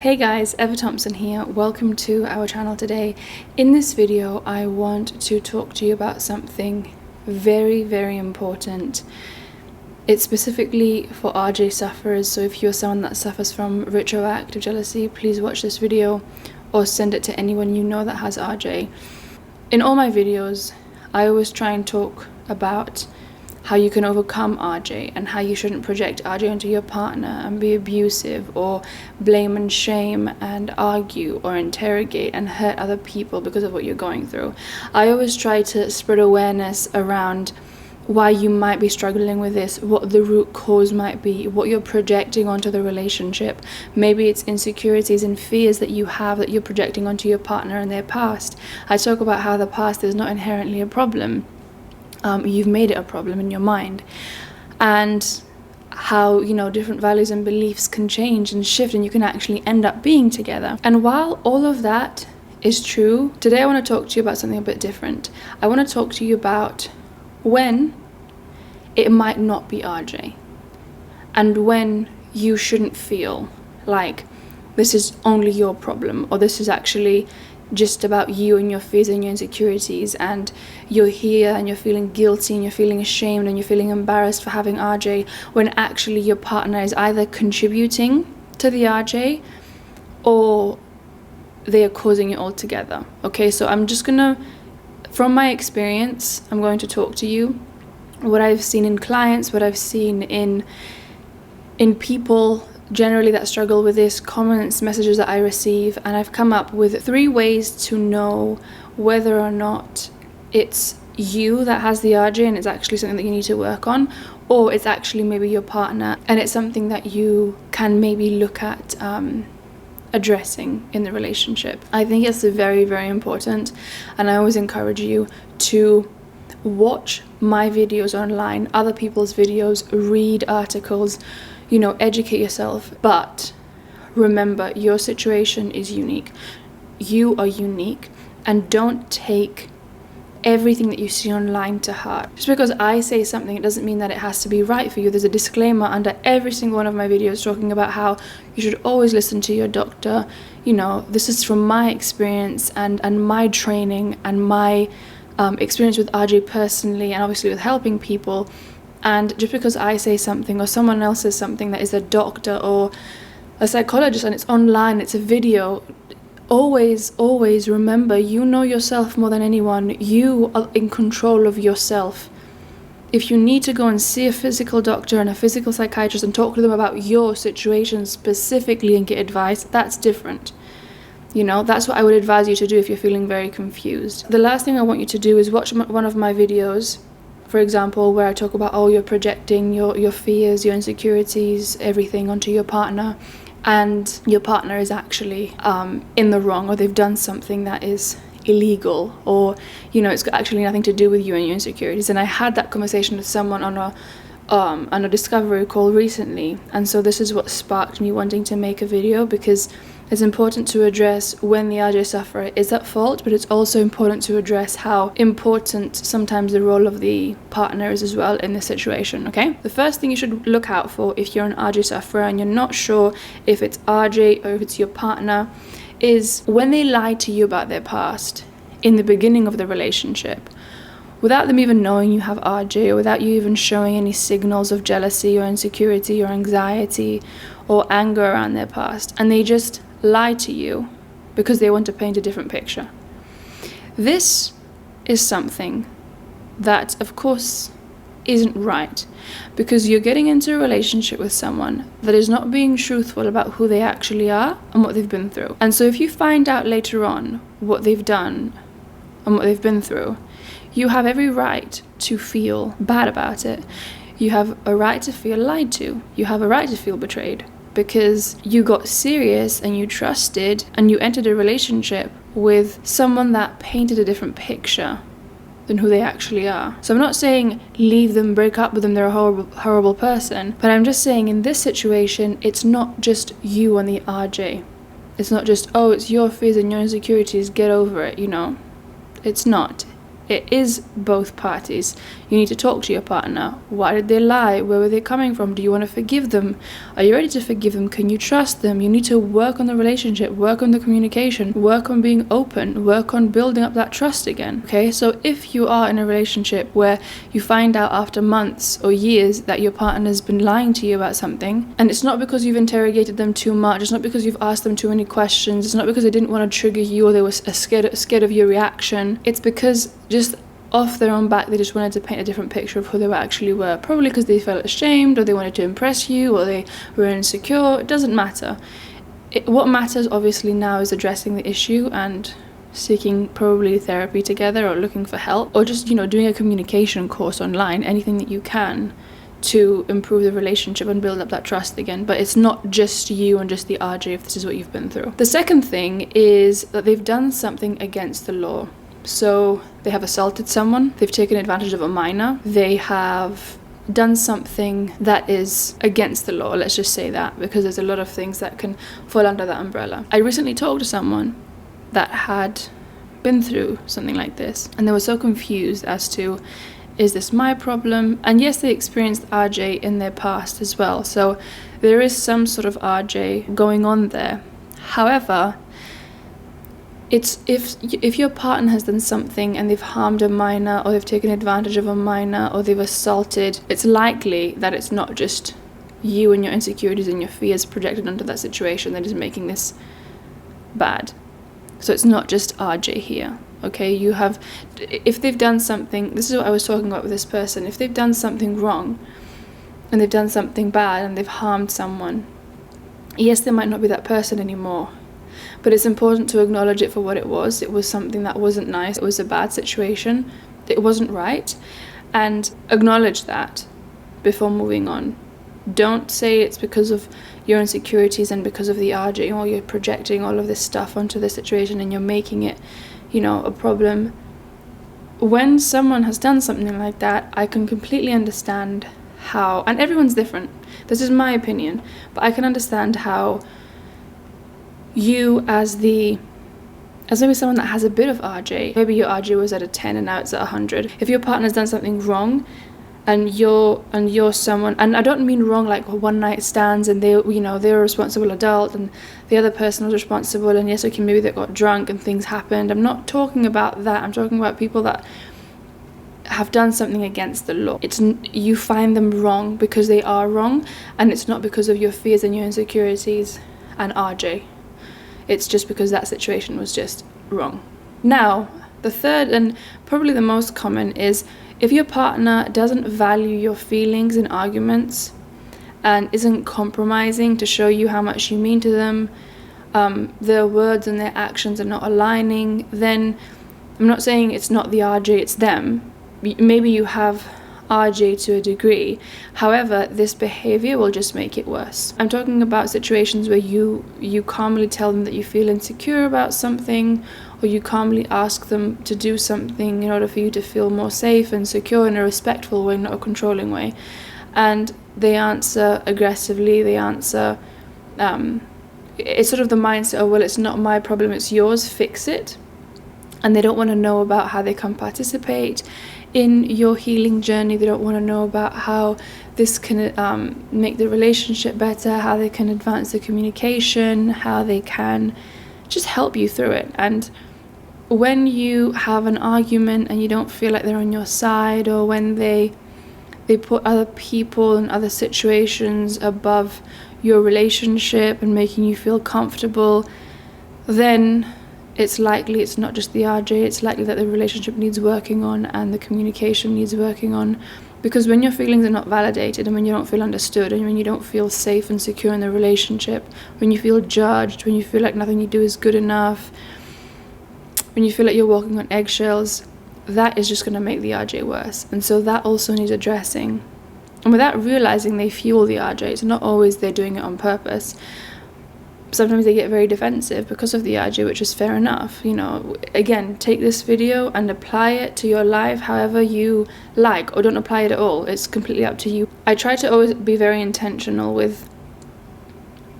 Hey guys, Eva Thompson here. Welcome to our channel today. In this video, I want to talk to you about something very important. It's specifically for RJ sufferers, so if you're someone that suffers from retroactive jealousy, please watch this video or send it to anyone you know that has RJ. In all my videos, I always try and talk about how you can overcome RJ and how you shouldn't project RJ onto your partner and be abusive or blame and shame and argue or interrogate and hurt other people because of what you're going through. I always try to spread awareness around why you might be struggling with this, what the root cause might be, what you're projecting onto the relationship. Maybe it's insecurities and fears that you have that you're projecting onto your partner and their past. I talk about how the past is not inherently a problem. You've made it a problem in your mind, and how different values and beliefs can change and shift and you can actually end up being together. And while all of that is true, today I want to talk to you about something a bit different. I want to talk to you about when it might not be RJ and when you shouldn't feel like this is only your problem, or this is actually just about you and your fears and your insecurities, and you're here and you're feeling guilty and you're feeling ashamed and you're feeling embarrassed for having RJ, when actually your partner is either contributing to the RJ or they are causing it all together. Okay, so I'm just gonna, from my experience, I'm going to talk to you what I've seen in clients, what I've seen in people generally that struggle with this, comments, messages that I receive, and I've come up with 3 ways to know whether or not it's you that has the RJ and it's actually something that you need to work on, or it's actually maybe your partner and it's something that you can maybe look at addressing in the relationship. I think it's very important, and I always encourage you to watch my videos online, other people's videos, read articles, educate yourself, but remember, your situation is unique. You are unique, and don't take everything that you see online to heart. Just because I say something, it doesn't mean that it has to be right for you. There's a disclaimer under every single one of my videos talking about how you should always listen to your doctor. This is from my experience and my training and my experience with RJ personally, and obviously with helping people. And just because I say something or someone else says something that is a doctor or a psychologist and it's online, it's a video, always remember, you know yourself more than anyone. You are in control of yourself. If you need to go and see a physical doctor and a physical psychiatrist and talk to them about your situation specifically and get advice, that's different. That's what I would advise you to do if you're feeling very confused. The last thing I want you to do is watch one of my videos, for example, where I talk about, you're projecting your fears, your insecurities, everything onto your partner, and your partner is actually in the wrong, or they've done something that is illegal, or it's got actually nothing to do with you and your insecurities. And I had that conversation with someone on a discovery call recently, and so this is what sparked me wanting to make a video, because it's important to address when the RJ sufferer is at fault, but it's also important to address how important sometimes the role of the partner is as well in this situation, okay? The first thing you should look out for if you're an RJ sufferer and you're not sure if it's RJ or if it's your partner is when they lie to you about their past in the beginning of the relationship, without them even knowing you have RJ, or without you even showing any signals of jealousy or insecurity or anxiety or anger around their past, and they just lie to you because they want to paint a different picture. This is something that, of course, isn't right, because you're getting into a relationship with someone that is not being truthful about who they actually are and what they've been through. And so if you find out later on what they've done and what they've been through, you have every right to feel bad about it. You have a right to feel lied to. You have a right to feel betrayed, because you got serious and you trusted and you entered a relationship with someone that painted a different picture than who they actually are. So I'm not saying leave them, break up with them, they're a horrible person, but I'm just saying in this situation, it's not just you and the RJ. It's not just, it's your fears and your insecurities, get over it, It's not. It is both parties. You need to talk to your partner. Why did they lie? Where were they coming from? Do you want to forgive them? Are you ready to forgive them? Can you trust them? You need to work on the relationship, work on the communication, work on being open, work on building up that trust again. Okay, so if you are in a relationship where you find out after months or years that your partner's been lying to you about something, and it's not because you've interrogated them too much, it's not because you've asked them too many questions, it's not because they didn't want to trigger you or they were scared of your reaction, it's because just off their own back they just wanted to paint a different picture of who they actually were, probably because they felt ashamed or they wanted to impress you or they were insecure. It doesn't matter. What matters obviously now is addressing the issue and seeking probably therapy together or looking for help or just, doing a communication course online, anything that you can to improve the relationship and build up that trust again. But it's not just you and just the RJ if this is what you've been through. The second thing is that they've done something against the law. So they have assaulted someone, they've taken advantage of a minor, they have done something that is against the law, let's just say that, because there's a lot of things that can fall under that umbrella. I recently talked to someone that had been through something like this, and they were so confused as to, is this my problem? And yes, they experienced RJ in their past as well, so there is some sort of RJ going on there. However, it's if your partner has done something and they've harmed a minor or they've taken advantage of a minor or they've assaulted, it's likely that it's not just you and your insecurities and your fears projected onto that situation that is making this bad. So it's not just RJ here, okay? If they've done something, this is what I was talking about with this person, if they've done something wrong and they've done something bad and they've harmed someone, yes, they might not be that person anymore, but it's important to acknowledge it for what it was. It was something that wasn't nice. It was a bad situation. It wasn't right. And acknowledge that before moving on. Don't say it's because of your insecurities and because of the RJ, or you're projecting all of this stuff onto the situation and you're making it, a problem. When someone has done something like that, I can completely understand how, and everyone's different. This is my opinion, but I can understand how you as maybe someone that has a bit of RJ, maybe your RJ was at a 10 and now it's at 100. If your partner's done something wrong and you're someone, and I don't mean wrong like one night stands and they're a responsible adult and the other person was responsible, and yes, okay, maybe they got drunk and things happened. I'm not talking about that. I'm talking about people that have done something against the law. You find them wrong because they are wrong, and it's not because of your fears and your insecurities and RJ. It's just because that situation was just wrong. Now, the third and probably the most common is if your partner doesn't value your feelings in arguments and isn't compromising to show you how much you mean to them, their words and their actions are not aligning, then I'm not saying it's not the RJ, it's them. Maybe you have RJ to a degree. However, this behavior will just make it worse. I'm talking about situations where you calmly tell them that you feel insecure about something, or you calmly ask them to do something in order for you to feel more safe and secure in a respectful way, not a controlling way. And they answer aggressively, they answer, it's sort of the mindset of, well, it's not my problem, it's yours, fix it. And they don't want to know about how they can participate in your healing journey. They don't want to know about how this can make the relationship better, how they can advance the communication, how they can just help you through it. And when you have an argument and you don't feel like they're on your side, or when they put other people and other situations above your relationship and making you feel comfortable, then it's likely it's not just the RJ, it's likely that the relationship needs working on and the communication needs working on. Because when your feelings are not validated, and when you don't feel understood, and when you don't feel safe and secure in the relationship, when you feel judged, when you feel like nothing you do is good enough, when you feel like you're walking on eggshells, that is just going to make the RJ worse. And so that also needs addressing. And without realizing they fuel the RJ, it's not always they're doing it on purpose. Sometimes they get very defensive because of the RJ, which is fair enough. Again, take this video and apply it to your life however you like, or don't apply it at all. It's completely up to you. I try to always be very intentional with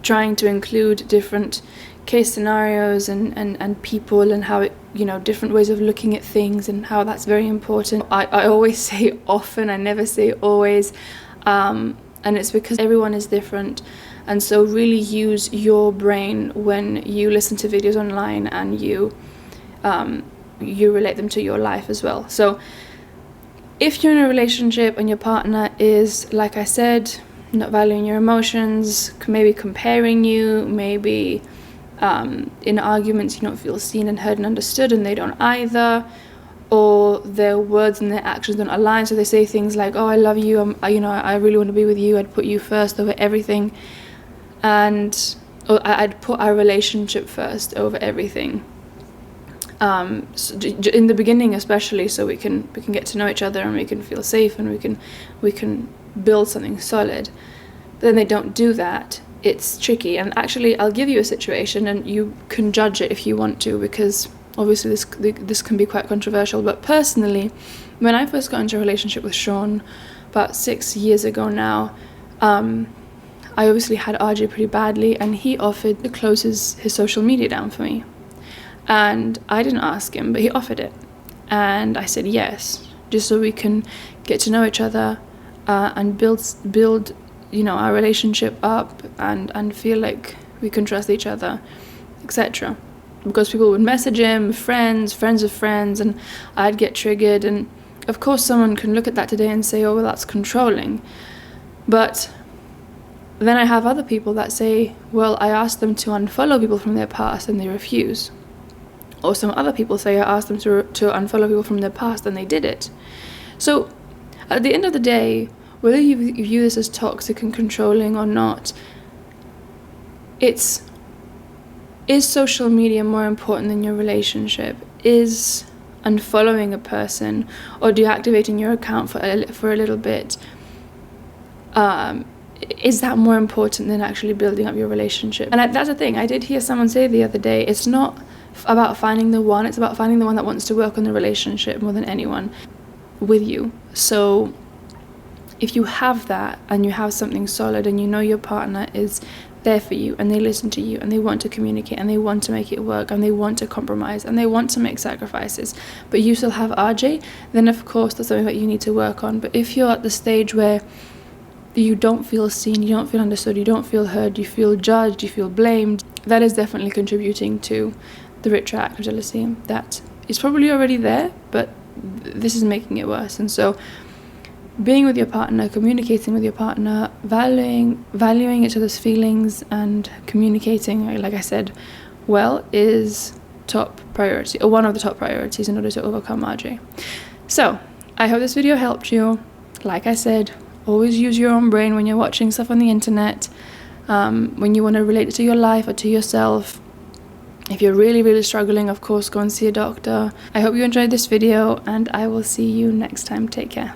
trying to include different case scenarios and people and how it, you know, different ways of looking at things and how that's very important. I always say often, I never say always, and it's because everyone is different. And so really use your brain when you listen to videos online and you relate them to your life as well. So if you're in a relationship and your partner is, like I said, not valuing your emotions, maybe comparing you, maybe in arguments you don't feel seen and heard and understood and they don't either, or their words and their actions don't align, so they say things like, oh, I love you, I really want to be with you, I'd put you first over everything, or I'd put our relationship first over everything. So in the beginning especially, so we can get to know each other and we can feel safe and we can build something solid. Then they don't do that. It's tricky. And actually, I'll give you a situation and you can judge it if you want to, because obviously this can be quite controversial. But personally, when I first got into a relationship with Sean about 6 years ago now, I obviously had RJ pretty badly, and he offered to close his social media down for me. And I didn't ask him, but he offered it. And I said yes, just so we can get to know each other and build our relationship up and feel like we can trust each other, etc. Because people would message him, friends of friends, and I'd get triggered. And of course someone can look at that today and say, oh, well, that's controlling. But then I have other people that say, well, I asked them to unfollow people from their past and they refuse. Or some other people say, I asked them to unfollow people from their past and they did it. So at the end of the day, whether you view this as toxic and controlling or not, is social media more important than your relationship? Is unfollowing a person or deactivating your account for a little bit, is that more important than actually building up your relationship? And that's the thing. I did hear someone say the other day, it's not about finding the one, it's about finding the one that wants to work on the relationship more than anyone with you. So if you have that and you have something solid and you know your partner is there for you and they listen to you and they want to communicate and they want to make it work and they want to compromise and they want to make sacrifices, but you still have RJ, then of course that's something that you need to work on. But if you're at the stage where you don't feel seen, you don't feel understood, you don't feel heard, you feel judged, you feel blamed, that is definitely contributing to the retroactive jealousy that is probably already there, but this is making it worse. And so being with your partner, communicating with your partner, valuing each other's feelings and communicating, like I said, well, is top priority, or one of the top priorities in order to overcome RJ. So I hope this video helped you. Like I said, always use your own brain when you're watching stuff on the internet, when you want to relate it to your life or to yourself. If you're really, really struggling, of course, go and see a doctor. I hope you enjoyed this video and I will see you next time. Take care.